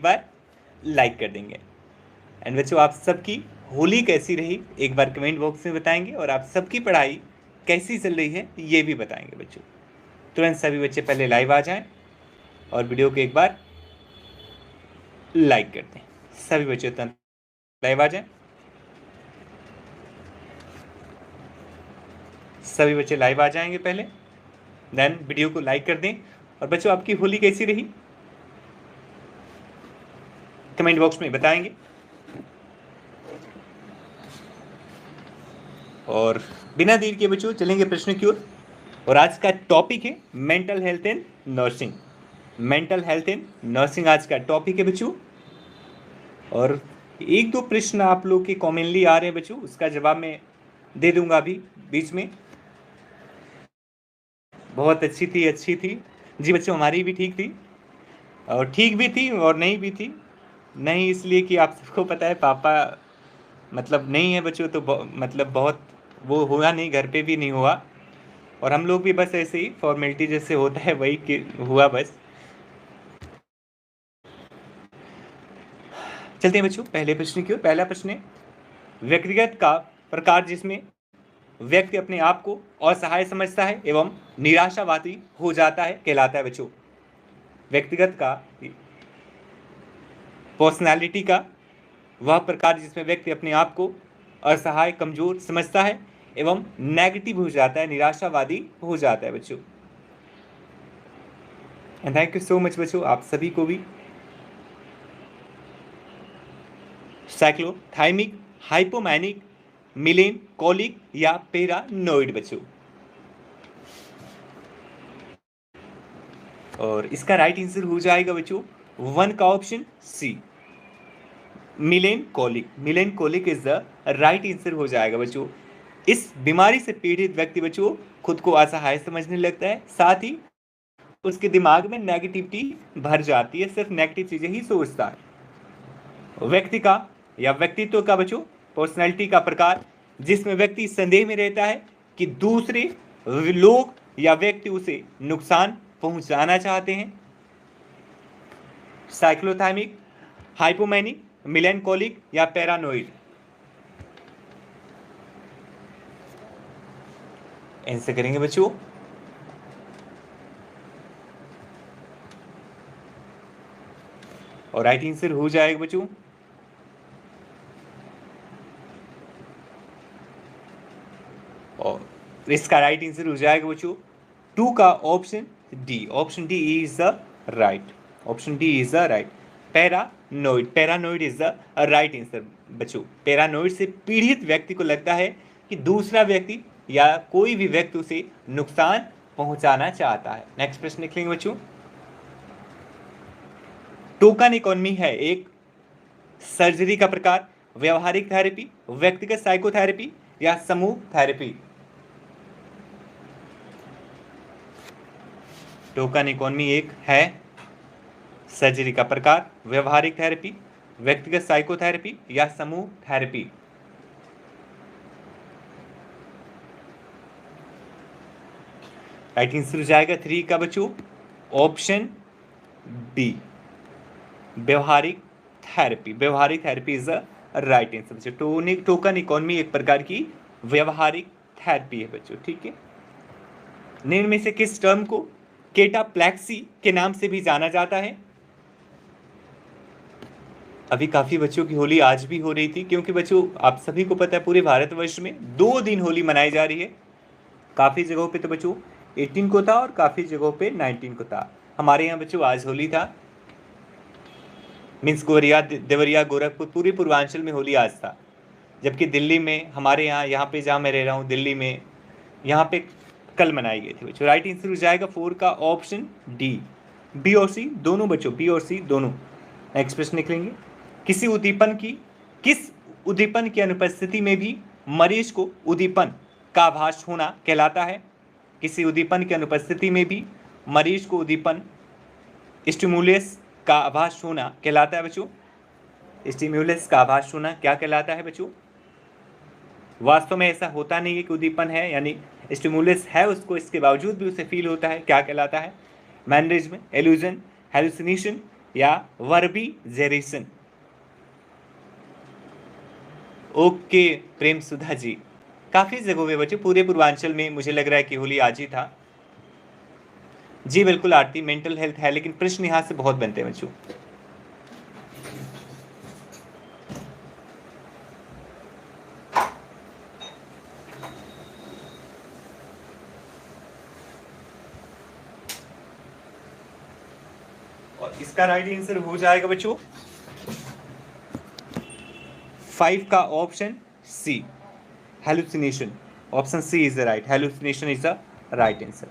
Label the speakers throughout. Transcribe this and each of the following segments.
Speaker 1: बार like कर देंगे। And बच्चों, आप सबकी होली कैसी रही एक बार कमेंट बॉक्स में बताएंगे, और आप सबकी पढ़ाई कैसी चल रही है ये भी बताएंगे बच्चों। तुरंत सभी बच्चे पहले लाइव आ जाएं और वीडियो को एक बार लाइक कर दें। सभी बच्चे तुरंत लाइव आ जाएं। सभी बच्चे लाइव आ जाएंगे पहले, देन वीडियो को लाइक कर दें। और बच्चों, आपकी होली कैसी रही कमेंट बॉक्स में बताएंगे। और बिना देर के बच्चों चलेंगे प्रश्न की ओर। और आज का टॉपिक है mental health and nursing. Mental health and nursing आज का टॉपिक है बच्चों। और एक दो प्रश्न आप लोग के कॉमनली आ रहे हैं बच्चों, उसका जवाब मैं दे दूंगा अभी बीच में। बहुत अच्छी थी जी बच्चों, हमारी भी ठीक थी, और ठीक भी थी और नहीं भी थी। नहीं इसलिए कि आप सबको पता है पापा मतलब नहीं है बच्चों, तो मतलब बहुत वो हुआ नहीं, घर पे भी नहीं हुआ, और हम लोग भी बस ऐसे ही फॉर्मेलिटी जैसे होता है वही हुआ बस। चलते हैं बच्चों पहले प्रश्न की ओर। पहला प्रश्न है, व्यक्तिगत का प्रकार जिसमें व्यक्ति अपने आप को असहाय समझता है एवं निराशावादी हो जाता है कहलाता है बच्चों। व्यक्तिगत का पर्सनालिटी का वह प्रकार जिसमें व्यक्ति अपने आप को असहाय कमजोर समझता है एवं नेगेटिव हो जाता है, निराशावादी हो जाता है बच्चों। And thank you so much बच्चों आप सभी को भी। साइक्लोथाइमिक, हाइपोमैनिक, मिलेनकोलिक या पैरानोइड बच्चों। और इसका राइट आंसर हो जाएगा बच्चों 1 का option C, melancholic. Melancholic is the right answer हो जाएगा बच्चों। इस बीमारी से पीड़ित व्यक्ति बच्चों खुद को असहाय समझने लगता है, साथ ही उसके दिमाग में नेगेटिविटी भर जाती है, सिर्फ नेगेटिव चीजें ही सोचता है। व्यक्ति का या व्यक्तित्व का बच्चों पर्सनैलिटी का प्रकार जिसमें व्यक्ति संदेह में रहता है कि दूसरे लोग या व्यक्ति उसे नुकसान पहुंचाना चाहते हैं। साइक्लोथाइमिक, हाइपोमैनिक, मिलेनकोलिक या पैरानोइड। आंसर करेंगे बच्चों। और राइट आंसर हो जाएगा बच्चों और इसका राइट आंसर हो जाएगा बच्चों 2 का option D. Option D is the right, option D is the right, paranoid. Paranoid is the right answer बच्चों। पैरानोइड से पीड़ित व्यक्ति को लगता है कि दूसरा व्यक्ति या कोई भी व्यक्ति उसे नुकसान पहुंचाना चाहता है। नेक्स्ट प्रश्न लिखेंगे बच्चों। टोकन इकोनॉमी है एक सर्जरी का प्रकार, व्यवहारिक थेरेपी, व्यक्तिगत साइकोथेरेपी या समूह थेरेपी। टोकन इकोनॉमी एक है सर्जरी का प्रकार, व्यवहारिक थेरेपी, व्यक्तिगत साइकोथेरेपी या समूह थेरेपी। राइट आंसर हो जाएगा 3 का बच्चों ऑप्शन बी, व्यवहारिक थेरेपी। व्यवहारिक therapy is the right answer बच्चों। टोकन इकोनॉमी एक प्रकार की व्यवहारिक थेरेपी है बच्चों, ठीक है। निम्न में से किस टर्म को केटाप्लेक्सी के नाम से भी जाना जाता है? अभी काफी बच्चों की होली आज भी हो रही थी, क्योंकि बच्चों आप सभी को पता है पूरे भारतवर्ष में 2 दिन होली मनाई जा रही है। काफी जगहों पे तो बच्चों 18 को था और काफी जगहों पे 19 को था। हमारे यहाँ बच्चों आज होली था, मीन्स गोरिया, देवरिया, गोरखपुर, पूरे पूर्वांचल में होली आज था। जबकि दिल्ली में, हमारे यहाँ पे जहाँ मैं रह रहा हूँ दिल्ली में, यहाँ पे कल मनाई गई थी बच्चों। राइट आंसर हो जाएगा 4 का ऑप्शन डी, बी और सी दोनों बच्चों, बी और सी दोनों। नेक्स्ट प्रश्न निकलेंगे। किस उद्दीपन की अनुपस्थिति में भी मरीज को उद्दीपन का आभास होना कहलाता है? किसी उद्दीपन की अनुपस्थिति में भी मरीज को उद्दीपन, स्टिमुलस का आभास होना कहलाता है बच्चों। स्टिमुलस का आभास होना क्या कहलाता है बच्चों? वास्तव में ऐसा होता नहीं है कि उद्दीपन है, यानी स्टिमुलस है उसको, इसके बावजूद भी उसे फील होता है, क्या कहलाता है? मैनरिज्म, इल्यूजन, हेलुसिनेशन या वर्बिजेरेशन? ओके प्रेम सुधा जी, काफी जगहों पे बच्चों, पूरे पूर्वांचल में मुझे लग रहा है कि होली आज ही था। जी बिल्कुल आरती, मेंटल हेल्थ है, लेकिन प्रश्न यहाँ से बहुत बनते हैं बच्चों। और इसका राइट आंसर हो जाएगा बच्चों 5 का option C, hallucination. Option C is the right, hallucination is the right answer.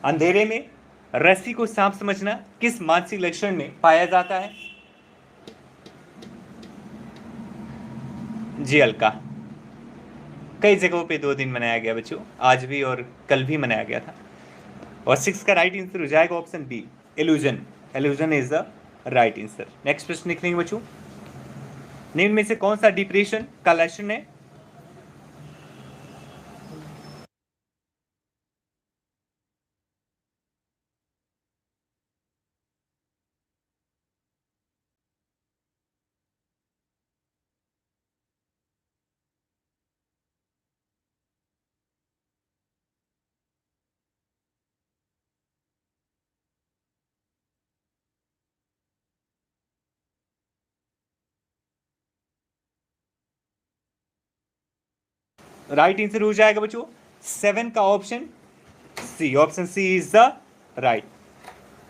Speaker 1: अंधेरे में रस्सी को सांप समझना किस मानसिक लक्षण में पाया जाता है? जी अलका, कई जगहों पे 2 दिन मनाया गया बच्चों, आज भी और कल भी मनाया गया था। और 6 का राइट आंसर हो जाएगा option B, illusion. Illusion is the right answer. Next प्रश्न लिखेंगे बच्चों, निम्न में से कौन सा डिप्रेशन का लक्षण है? राइट आंसर हो जाएगा बच्चों 7 का option C, option C is the right.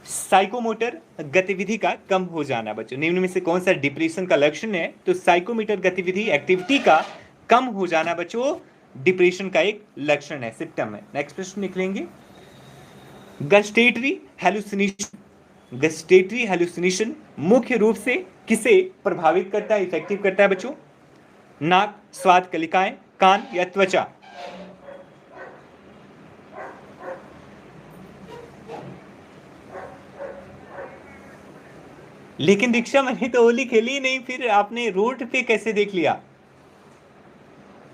Speaker 1: Psychomotor गतिविधि का कम हो जाना बच्चों, निम्न में से कौन सा डिप्रेशन का लक्षण है? तो साइकोमोटर गतिविधि, एक्टिविटी का कम हो जाना बच्चों डिप्रेशन का एक लक्षण है, सिम्टम है। नेक्स्ट प्रश्न निकलेंगे, गस्टेटरी हेलुसिनेशन, गस्टेटरी हेलुसिनेशन मुख्य रूप से किसे प्रभावित करता है, इफेक्टिव करता है बच्चों? नाक, स्वाद कलिकाएं, कान या त्वचा? लेकिन दीक्षा मैंने तो होली खेली ही नहीं, फिर आपने रोड पे कैसे देख लिया?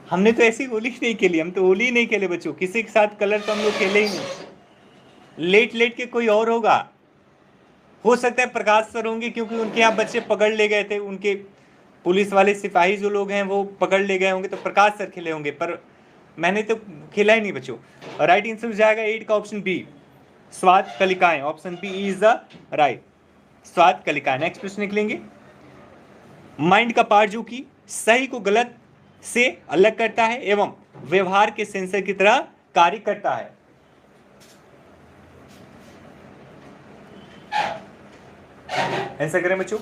Speaker 1: हमने तो ऐसी होली नहीं खेली, हम तो होली ही नहीं खेले बच्चों, किसी के साथ कलर तो हम लोग खेले ही नहीं। लेट लेट के कोई और होगा, हो सकता है प्रकाश सर होंगे, क्योंकि उनके यहाँ बच्चे पकड़ ले गए थे, उनके पुलिस वाले सिपाही जो लोग हैं वो पकड़ ले गए होंगे, तो प्रकाश सर खेले होंगे, पर मैंने तो खेला ही नहीं बच्चों। राइट आंसर हो जाएगा 8 का ऑप्शन बी, स्वाद कलिकाएं। Option B is the right, स्वाद कलिकाएं। नेक्स्ट प्रश्न निकलेंगे, माइंड का पार्ट जो कि सही को गलत से अलग करता है एवं व्यवहार के सेंसर की तरह कार्य करता है? आंसर करें बच्चों।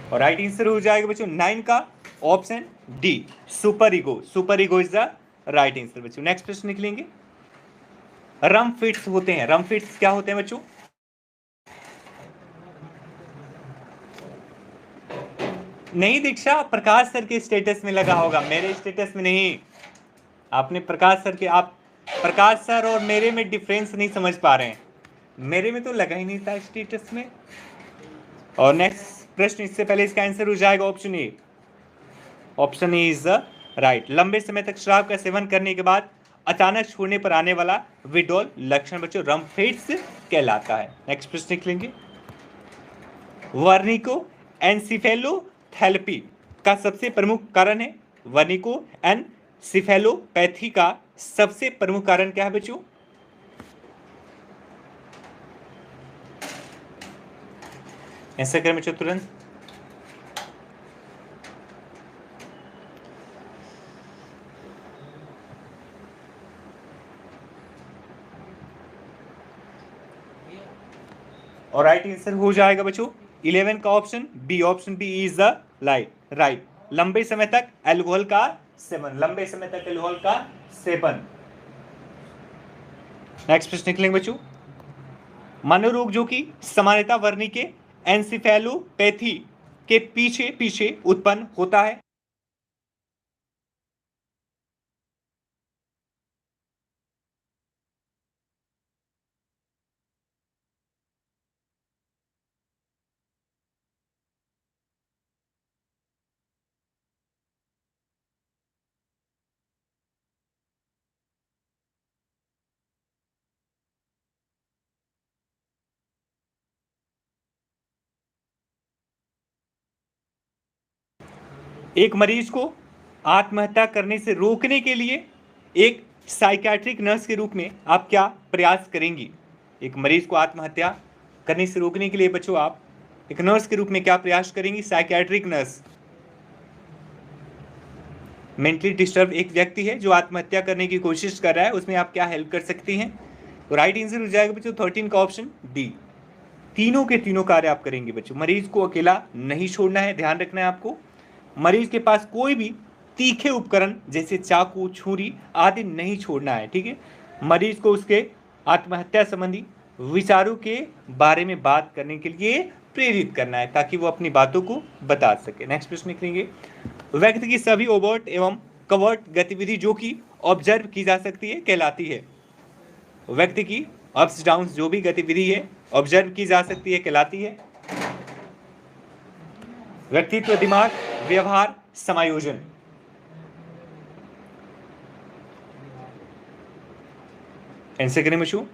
Speaker 1: और राइट आंसर हो जाएगा बच्चों 9 का option D, super ego. Super ego is the right answer बच्चों। नेक्स्ट प्रश्न निकलेंगे, रम फिट्स होते हैं, रम फिट्स क्या होते हैं बच्चों? नहीं दीक्षा, प्रकाश सर के स्टेटस में लगा होगा, मेरे स्टेटस में नहीं। आपने प्रकाश सर के, आप प्रकाश सर और मेरे में डिफरेंस नहीं समझ पा रहे हैं, मेरे में तो लगा ही नहीं था स्टेटस में। और नेक्स्ट प्रश्न, इससे पहले इसका आंसर हो जाएगा option A, option A is the right. लंबे समय तक शराब का सेवन करने के बाद अचानक छोड़ने पर आने वाला विड्रॉल लक्षण बच्चों रमफेट्स कहलाता है। नेक्स्ट प्रश्न लिखेंगे, वर्निको एनसिफेलोथेरेपी का सबसे प्रमुख कारण है, वर्निको एनसिफेलोपैथी का सबसे प्रमुख कारण क्या है बच्चों? ऐसा करें बच्चों तुरंत। और राइट आंसर हो जाएगा बच्चों 11 का option B, option B is the right. लंबे समय तक अल्कोहल का सेवन, लंबे समय तक अल्कोहल का सेवन। नेक्स्ट प्रश्न निकलेंगे बच्चों, मनोरोग जो कि सामान्यतः वर्णी के एंसिफेलोपैथी के पीछे पीछे उत्पन्न होता है? एक मरीज को आत्महत्या करने से रोकने के लिए एक साइकियाट्रिक नर्स के रूप में आप क्या प्रयास करेंगी? एक मरीज को आत्महत्या करने से रोकने के लिए बच्चों आप एक नर्स के रूप में क्या प्रयास करेंगी? Psychiatric nurse. मेंटली डिस्टर्ब एक व्यक्ति है जो आत्महत्या करने की कोशिश कर रहा है, उसमें आप क्या हेल्प कर सकती हैं? तो राइट आंसर हो जाएगा बच्चों 13 का ऑप्शन डी। तीनों के तीनों कार्य आप करेंगे बच्चों। मरीज को अकेला नहीं छोड़ना है, ध्यान रखना है आपको। मरीज के पास कोई भी तीखे उपकरण जैसे चाकू, छुरी आदि नहीं छोड़ना है, ठीक है। मरीज को उसके आत्महत्या संबंधी विचारों के बारे में बात करने के लिए प्रेरित करना है ताकि वो अपनी बातों को बता सके। नेक्स्ट प्रश्न लिखेंगे, व्यक्ति की सभी ओवर्ट एवं कवर्ट गतिविधि जो कि ऑब्जर्व की जा सकती है कहलाती है। व्यक्ति की अप्स डाउन्स जो भी गतिविधि है ऑब्जर्व की जा सकती है कहलाती है। व्यक्तित्व, दिमाग, व्यवहार, समायोजन। आंसर करें बच्चों,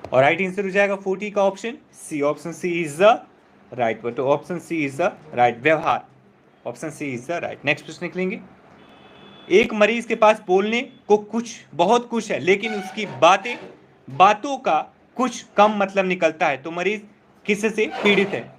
Speaker 1: और राइट आंसर हो जाएगा 40 का option C. Option C is the right, but option C is the right, व्यवहार। Option C is the right. Next प्रश्न निकलेंगे, एक मरीज के पास बोलने को बहुत कुछ है लेकिन उसकी बातों का कुछ कम मतलब निकलता है, तो मरीज किससे पीड़ित है?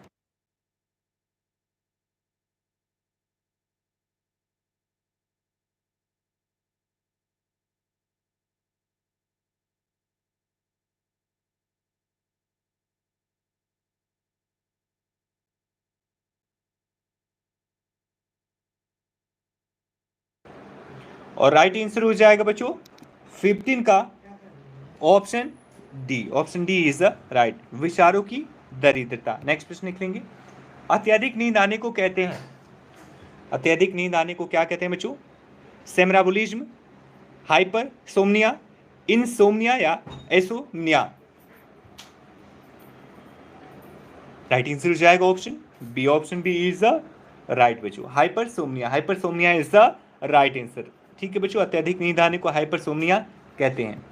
Speaker 1: और राइट आंसर हो जाएगा बच्चों 15 का option D. Option D is the right, विचारों की दरिद्रता। नेक्स्ट प्रश्न लिखेंगे, अत्यधिक नींद आने को कहते हैं, अत्यधिक नींद आने को क्या कहते हैं बच्चों? सेमराबुलिज्म, हाइपर सोमनिया, इनसोमनिया या एसोमनिया? राइट आंसर हो जाएगा option B. Option B is the right बच्चों, hypersomnia. Hypersomnia is the right answer, ठीक है बच्चों। अत्यधिक नींद आने को हाइपरसोमनिया कहते हैं।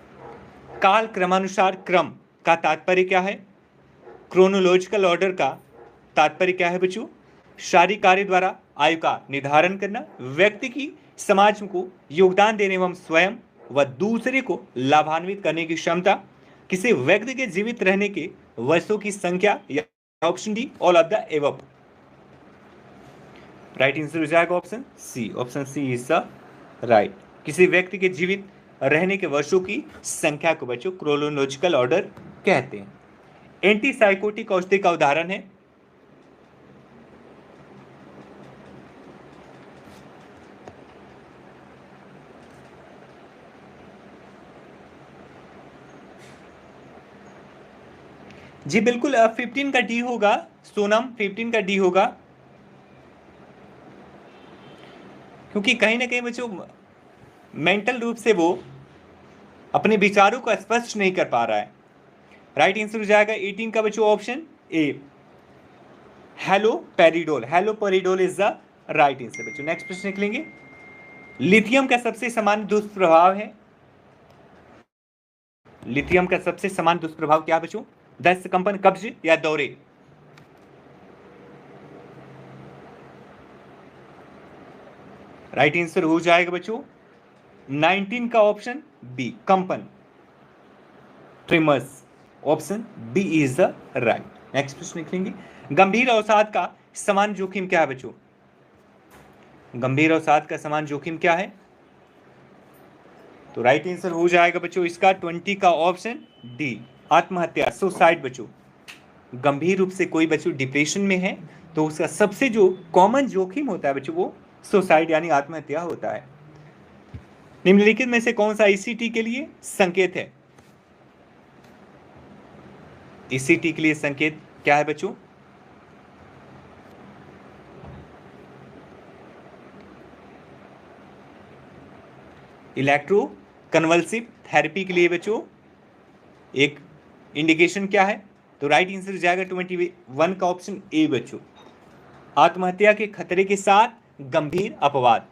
Speaker 1: काल क्रमानुसार क्रम का तात्पर्य क्या है? क्रोनोलॉजिकल ऑर्डर का तात्पर्य क्या है बच्चों? शारीरिक कार्य द्वारा आयु का निर्धारण करना, व्यक्ति की समाज को योगदान देने एवं स्वयं व दूसरे को लाभान्वित करने की क्षमता, किसी व्यक्ति के जीवित रहने के वर्षों की संख्या, या option D all of the above? Right answer हो जाएगा option C. Option C is the right, किसी व्यक्ति के जीवित रहने के वर्षों की संख्या को बच्चों क्रोनोलॉजिकल ऑर्डर कहते हैं। एंटीसाइकोटिक औषधि का उदाहरण है? जी बिल्कुल, 15 का डी होगा सोनम, 15 का डी होगा, क्योंकि कहीं ना कहीं बच्चों मेंटल रूप से वो अपने विचारों को स्पष्ट नहीं कर पा रहा है। राइट आंसर हो जाएगा 18 का बच्चों option A, haloperidol. Haloperidol is the right answer बच्चों। नेक्स्ट प्रश्न निकलेंगे, लिथियम का सबसे सामान्य दुष्प्रभाव है? लिथियम का सबसे सामान्य दुष्प्रभाव क्या बच्चों? दस्त, कंपन, कब्ज या दौरे? राइट आंसर हो जाएगा बच्चों 19 का ऑप्शन बी, कंपन, tremors. Option B is the right. Next प्रश्न लिखेंगे, गंभीर अवसाद का समान जोखिम क्या है बच्चों? गंभीर अवसाद का समान जोखिम क्या है? तो राइट आंसर हो जाएगा बच्चों इसका 20 का ऑप्शन डी, आत्महत्या, सुसाइड बच्चों। गंभीर रूप से कोई बच्चों डिप्रेशन में है तो उसका सबसे जो कॉमन जोखिम होता है बच्चों वो सुसाइड यानी आत्महत्या होता है। निम्नलिखित में से कौन सा ईसीटी के लिए संकेत है? ईसीटी के लिए संकेत क्या है बच्चों? इलेक्ट्रो कन्वल्सिव थेरेपी के लिए बच्चों एक इंडिकेशन क्या है? तो राइट आंसर हो जाएगा 21 का ऑप्शन ए बच्चों, आत्महत्या के खतरे के साथ गंभीर अपवाद।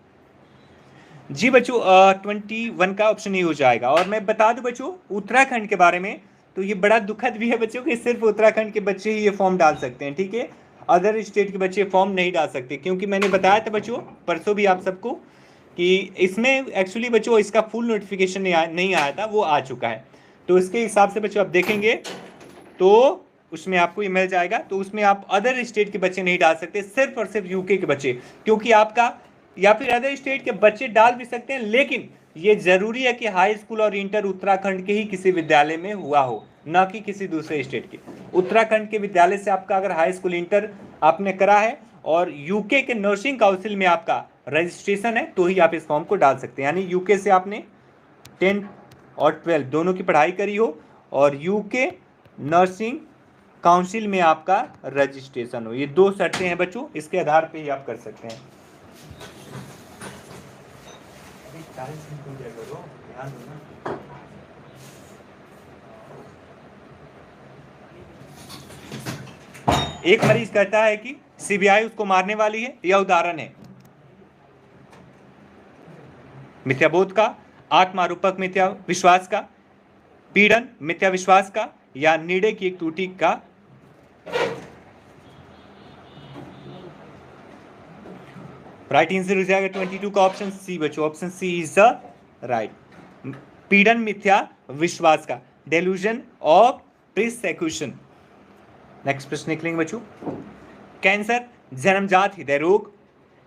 Speaker 1: जी बच्चों 21 का ऑप्शन ए हो जाएगा। और मैं बता दूं बच्चों उत्तराखंड के बारे में, तो ये बड़ा दुखद भी है बच्चों कि सिर्फ उत्तराखंड के बच्चे ही ये फॉर्म डाल सकते हैं, ठीक है। अदर स्टेट के बच्चे फॉर्म नहीं डाल सकते, क्योंकि मैंने बताया था बच्चों परसों भी आप सबको कि इसमें एक्चुअली बच्चों इसका फुल नोटिफिकेशन नहीं आया था, वो आ चुका है। तो इसके हिसाब से बच्चों आप देखेंगे तो उसमें आपको ये मिल जाएगा। तो उसमें आप अदर स्टेट के बच्चे नहीं डाल सकते, सिर्फ और सिर्फ यूके के बच्चे, क्योंकि आपका या फिर अदर स्टेट के बच्चे डाल भी सकते हैं, लेकिन ये जरूरी है कि हाई स्कूल और इंटर उत्तराखंड के ही किसी विद्यालय में हुआ हो, ना कि किसी दूसरे स्टेट के। उत्तराखंड के विद्यालय से आपका अगर हाई स्कूल इंटर आपने करा है और यूके के नर्सिंग काउंसिल में आपका रजिस्ट्रेशन है, तो ही आप इस फॉर्म को डाल सकते हैं। यानी यूके से आपने 10th और 12th दोनों की पढ़ाई करी हो और यूके नर्सिंग काउंसिल में आपका रजिस्ट्रेशन हो, ये 2 शर्तें हैं बच्चों, इसके आधार पे ही आप कर सकते हैं। एक मरीज कहता है कि सीबीआई उसको मारने वाली है, यह उदाहरण है मिथ्याबोध का, आत्मारूपक मिथ्या विश्वास का, पीड़न मिथ्या विश्वास का, या निर्णय की एक त्रुटि का। राइट आंसर हो जाएगा 22 का ऑप्शन सी बच्चों, option C is the right. पीड़न मिथ्या विश्वास का, डेल्यूजन ऑफ प्रिसेक्यूशन। नेक्स्ट प्रश्न निकलेंगे बच्चों, कैंसर, जन्मजात हृदय रोग,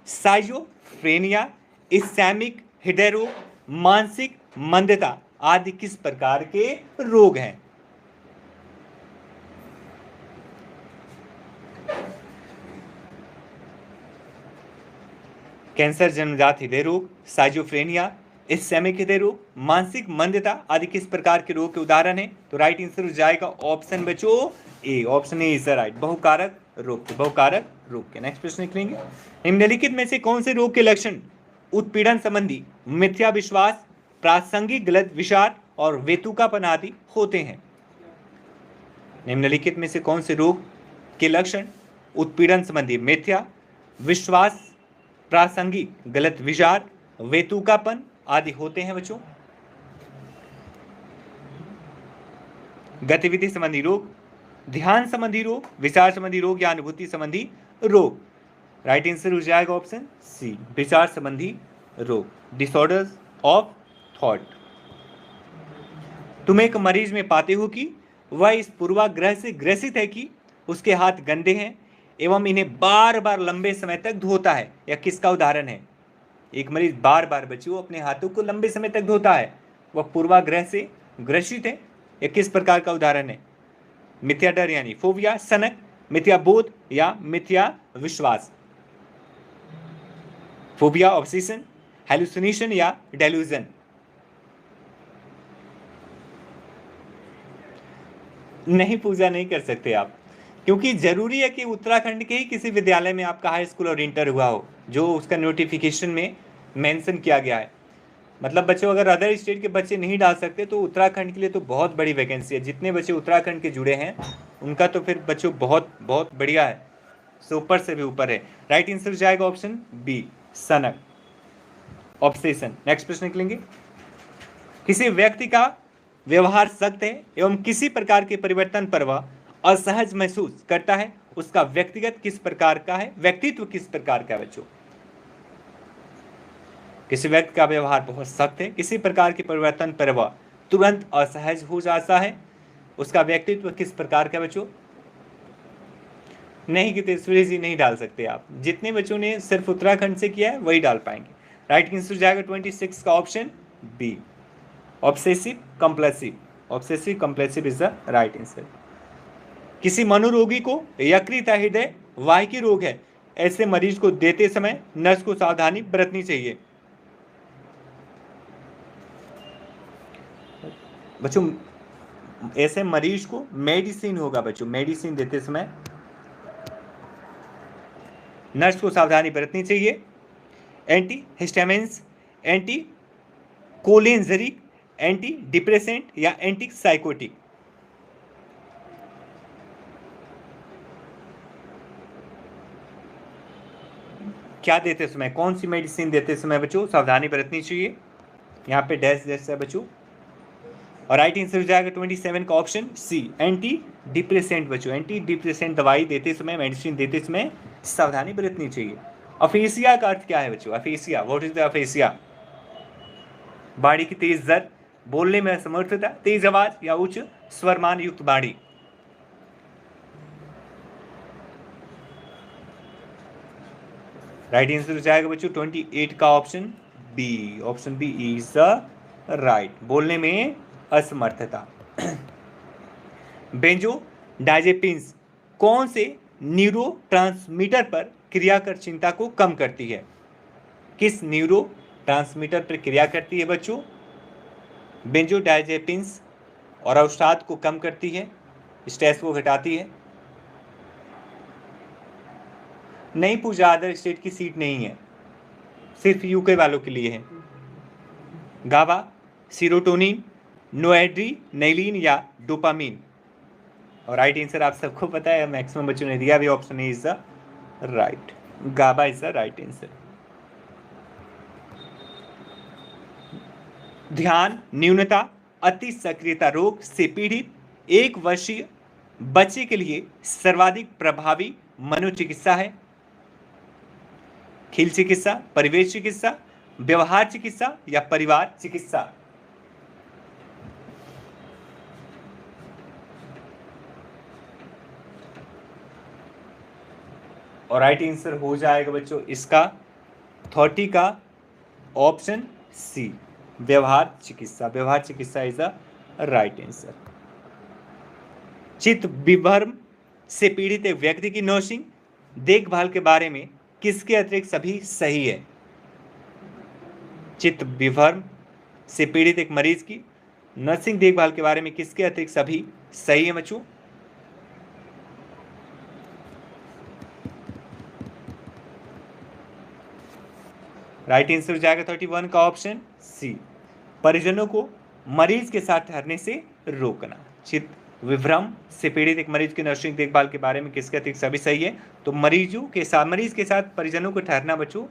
Speaker 1: साइजोफ्रेनिया, इस्चैमिक हृदय रोग, मानसिक मंदता आदि किस प्रकार के रोग हैं? कैंसर, जन्मजात हृदय रोग, साइजोफ्रेनिया, इस्चैमिक हृदय रोग, मानसिक मंदता आदि किस प्रकार के रोग के उदाहरण है? तो राइट आंसर हो जाएगा ऑप्शन बच्चों A, option A is the right, बहुकारक रोग के, बहुकारक रोग के। नेक्स्ट प्रश्न निकलेंगे, निम्नलिखित में से कौन से रोग के लक्षण उत्पीड़न संबंधी मिथ्या विश्वास, प्रासंगिक गलत विचार और वेतुकापन आदि होते हैं? निम्नलिखित में से कौन से रोग के लक्षण उत्पीड़न संबंधी मिथ्या विश्वास, प्रासंगिक गलत विचार, वेतुकापन आदि होते हैं बच्चों? गतिविधि संबंधी रोग, ध्यान संबंधी रोग, विचार संबंधी रोग या अनुभूति संबंधी रोग? राइट आंसर हो जाएगा ऑप्शन सी, विचार संबंधी रोग, डिसऑर्डर्स ऑफ थॉट। तुम एक मरीज में पाते हो कि वह इस पूर्वाग्रह से ग्रसित है कि उसके हाथ गंदे हैं एवं इन्हें बार बार लंबे समय तक धोता है। यह किसका उदाहरण है? एक मरीज बार बार बच्चों अपने हाथों को लंबे समय तक धोता है, वह पूर्वाग्रह से ग्रसित है। यह किस प्रकार का उदाहरण है? मिथ्या डर यानी फोबिया, सनक, मिथ्या बोध या मिथ्या विश्वास? फोबिया, ऑब्सेशन, हेलुसिनेशन या डेल्यूजन? नहीं, पूजा नहीं कर सकते आप, क्योंकि जरूरी है कि उत्तराखंड के ही किसी विद्यालय में आपका हाई स्कूल और इंटर हुआ हो, जो उसका नोटिफिकेशन में मेंशन किया गया है। मतलब बच्चों अगर अदर स्टेट के बच्चे नहीं डाल सकते तो उत्तराखंड के लिए तो बहुत बड़ी वैकेंसी है। जितने बच्चे उत्तराखंड के जुड़े हैं उनका तो फिर बच्चों बहुत बहुत बढ़िया है, सुपर से भी ऊपर है। राइट आंसर हो जाएगा ऑप्शन बी, सनक, ऑब्सेशन। नेक्स्ट प्रश्न निकलेंगे, किसी व्यक्ति का व्यवहार सख्त है एवं किसी प्रकार के परिवर्तन पर वह असहज महसूस करता है, उसका व्यक्तिगत किस प्रकार का है, व्यक्तित्व किस प्रकार का है बच्चों? किसी व्यक्ति का व्यवहार बहुत सख्त है, किसी प्रकार के परिवर्तन पर वह तुरंत असहज हो जाता है, उसका व्यक्तित्व किस प्रकार का बच्चों? नहीं कि तेजस्वी जी नहीं डाल सकते आप, जितने बच्चों ने सिर्फ उत्तराखंड से किया है वही डाल पाएंगे। राइट आंसर हो जाएगा 26 का option B, obsessive compulsive, obsessive compulsive is the right answer. किसी मनोरोगी को यकृत हृदय वाहिकी रोग है, ऐसे मरीज को देते समय नर्स को सावधानी बरतनी चाहिए। बच्चों ऐसे मरीज को मेडिसिन होगा बच्चों, मेडिसिन देते समय नर्स को सावधानी बरतनी चाहिए। Anti histamines, anti cholinergic, anti depressant या एंटी साइकोटिक? क्या देते समय, कौन सी मेडिसिन देते समय बच्चों सावधानी बरतनी चाहिए? यहाँ पे डैश डैश है बच्चों, और राइट आंसर हो जाएगा 27 का ऑप्शन सी, एंटी डिप्रेसेंट। बच्चों एंटी डिप्रेसेंट दवाई देते समय, मेडिसिन देते समय सावधानी बरतनी चाहिए। अफेसिया का अर्थ क्या है बच्चों? AfrAsia, what is the AfrAsia? बाड़ी की तेज दर, बोलने में असमर्थता, तेज आवाज या उच्च स्वरमान युक्त बाड़ी। राइट आंसर हो जाएगा बच्चों 28 का option B. Option B is the right, बोलने में असमर्थता। बेंजोडाइजेपिन्स कौन से न्यूरोट्रांसमीटर पर क्रिया कर चिंता को कम करती है? किस न्यूरोट्रांसमीटर पर क्रिया करती है बच्चों? बेंजोडाइजेपिन्स और अवसाद को कम करती है, स्ट्रेस को घटाती है। नहीं पूजा, अदर स्टेट की सीट नहीं है, सिर्फ यूके वालों के लिए है। गाबा, सीरोटोनिन, नोएड्रीनेलिन या डोपामिन? और राइट आंसर आप सबको पता है, मैक्सिमम बच्चों ने दिया भी, option A is the right, GABA is the right answer. ध्यान न्यूनता अति सक्रियता रोग से पीड़ित 1 वर्षीय बच्चे के लिए सर्वाधिक प्रभावी मनोचिकित्सा है? खेल चिकित्सा, परिवेश चिकित्सा, व्यवहार चिकित्सा या परिवार चिकित्सा? और राइट आंसर हो जाएगा बच्चों इसका 30 का ऑप्शन सी, व्यवहार चिकित्सा। व्यवहार चिकित्सा इज द राइट आंसर। चित्त विभ्रम से पीड़ित एक व्यक्ति की नर्सिंग देखभाल के बारे में किसके अतिरिक्त सभी सही है? चित्त विभ्रम से पीड़ित एक मरीज की नर्सिंग देखभाल के बारे में किसके अतिरिक्त सभी सही है बच्चों? राइट आंसर हो जाएगा 31 का ऑप्शन सी, परिजनों को मरीज के साथ ठहरने से रोकना। चित्त विभ्रम से पीड़ित एक मरीज की नर्सिंग देखभाल के बारे में किसके अतिरिक्त सभी सही है? तो मरीज के साथ परिजनों को ठहरना बच्चों,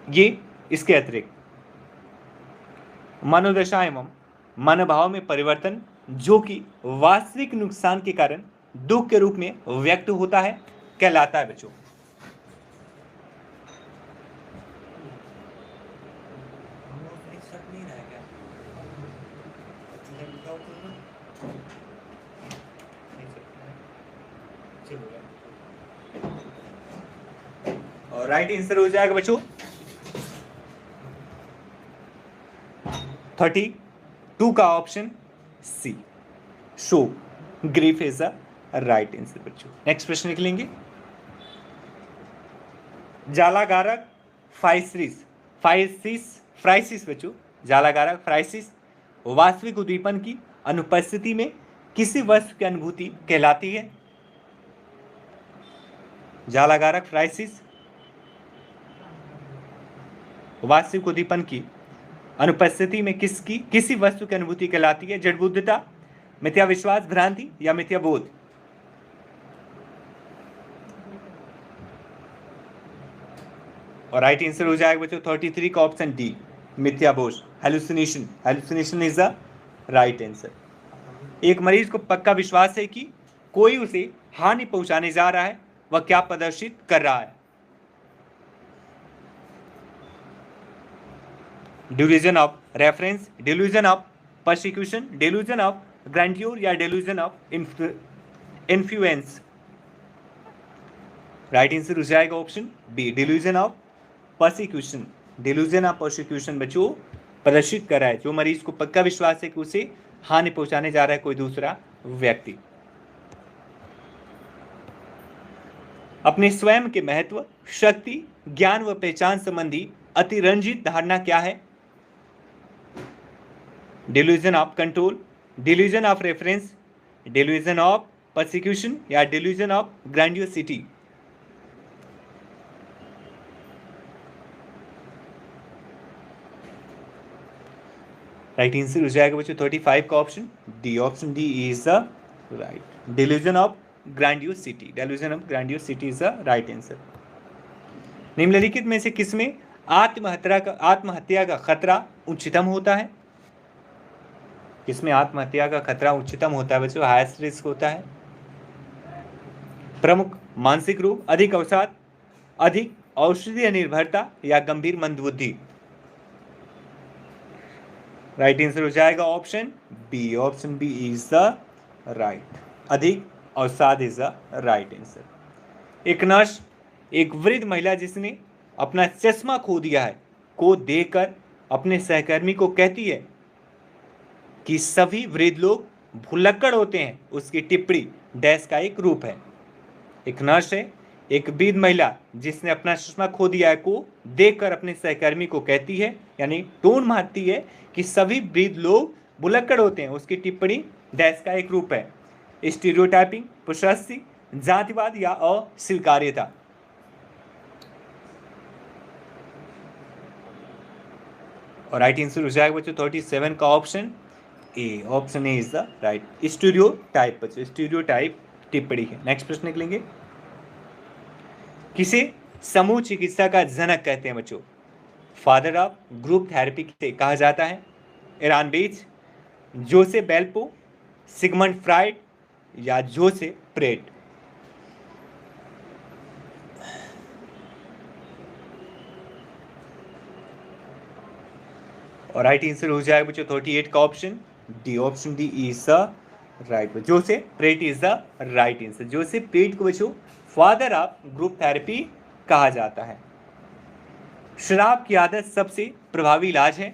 Speaker 1: ये इसके अतिरिक्त। मनोदशा एवं मनोभाव में परिवर्तन जो कि वास्तविक नुकसान के कारण दुख के रूप में व्यक्त होता है कहलाता है बच्चों? और राइट आंसर हो जाएगा बच्चों 32 का option C, show grief is the right answer बच्चों। नेक्स्ट प्रश्न निकलेंगे। जालागारक फ्राइसिस बच्चों, जालागारक फ्राइसिस वास्तविक उद्दीपन की अनुपस्थिति में किसी वस्तु की अनुभूति कहलाती है? जालागारक फ्राइसिस वास्तविक उद्दीपन की अनुपस्थिति में किसी वस्तु की अनुभूति कहलाती है? जड़बुद्धता, मिथ्या विश्वास, भ्रांति या मिथ्या बोध? और राइट आंसर हो जाएगा बच्चों 33 का ऑप्शन डी, मिथ्या बोध, hallucination. Hallucination is the right answer. एक मरीज को पक्का विश्वास है कि कोई उसे हानि पहुंचाने जा रहा है, वह क्या प्रदर्शित कर रहा है? Delusion of reference, delusion of persecution, delusion of grandeur या delusion of influence? Right answer हो जाएगा option B, delusion of persecution. Delusion of persecution बच्चों प्रदर्शित कर रहा है जो मरीज को पक्का विश्वास है कि उसे हानि पहुंचाने जा रहा है कोई दूसरा व्यक्ति। अपने स्वयं के महत्व, शक्ति, ज्ञान व पहचान संबंधी अतिरंजित धारणा क्या है? Delusion of control, delusion of reference, delusion of persecution या delusion of grandiosity? Right answer हो जाएगा बच्चों 35 का option D, option D is the right, delusion of grandiosity. Delusion of grandiosity is the right answer. निम्नलिखित में से किसमें आत्महत्या का खतरा उच्चतम होता है? किसमें आत्महत्या का खतरा उच्चतम होता है बच्चों, हाईएस्ट रिस्क होता है? प्रमुख मानसिक रोग, अधिक अवसाद, अधिक औषधीय निर्भरता या गंभीर मंदबुद्धि? राइट आंसर हो जाएगा option B. Option B is the right, अधिक अवसाद इज द राइट आंसर। एक नर्स एक वृद्ध महिला जिसने अपना चश्मा खो दिया है को देखकर अपने सहकर्मी को कहती है कि सभी वृद्ध लोग भुलक्कड़ होते हैं। उसकी टिप्पणी डैश का एक रूप है। एक नर्स है एक वृद्ध महिला जिसने अपना चश्मा खो दिया है को देखकर अपने सहकर्मी को कहती है, यानी टोन मारती है कि सभी वृद्ध लोग भुलक्कड़ होते हैं। उसकी टिप्पणी डैश का एक रूप है। स्टीरियोटाइपिंग, प्रशस्ति, जातिवाद या अस्वीकार्यता? और राइट आंसर हो जाएगा बच्चों 37 का option A. Option A is the right. Stereotype बच्चों, स्टीरियोटाइप टिप्पणी है। नेक्स्ट प्रश्न निकलेंगे। किसे समूह चिकित्सा का जनक कहते हैं बच्चों? फादर ऑफ ग्रुप थेरेपी से कहा जाता है? एरान बेज, जोसे बेल्पो, सिगमंड फ्राइड या जोसे प्रेट? और राइट आंसर हो जाएगा बच्चों 38 का option D. Option D is the right. Jose parade is the right answer. Jose parade को बच्चों फादर ऑफ ग्रुप थेरेपी कहा जाता है। शराब की आदत सबसे प्रभावी इलाज है?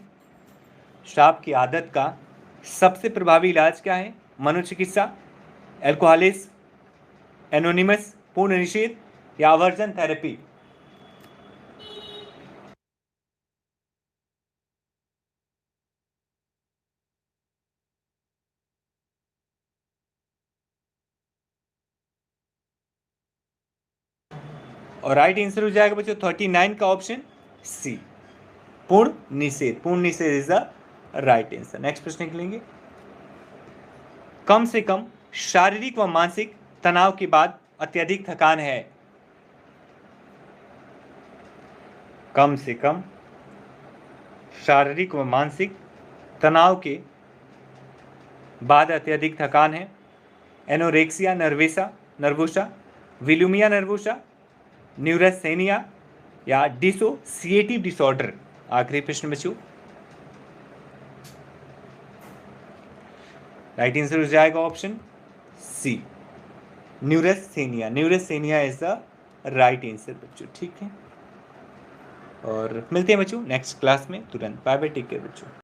Speaker 1: शराब की आदत का सबसे प्रभावी इलाज क्या है? मनोचिकित्सा, एल्कोहलिस, एनोनिमस, पूर्ण निषेध या अवर्जन थेरेपी? और राइट आंसर हो जाएगा बच्चों 39 का ऑप्शन सी, पूर्ण निषेध। पूर्ण निषेध is the right answer. Next प्रश्न निकलेंगे। कम से कम शारीरिक व मानसिक तनाव के बाद अत्यधिक थकान है? कम से कम शारीरिक व मानसिक तनाव के बाद अत्यधिक थकान है? एनोरेक्सिया नर्वोसा, विलुमिया नर्वोसा, न्यूरेसेनिया या डिसोसिएटिव डिसऑर्डर? आखिरी प्रश्न बच्चों। राइट आंसर हो जाएगा option C, neurasthenia. Neurasthenia is the right answer बच्चों। ठीक है, और मिलते हैं बच्चों नेक्स्ट क्लास में तुरंत। बाय बाय, टेक केयर बच्चों।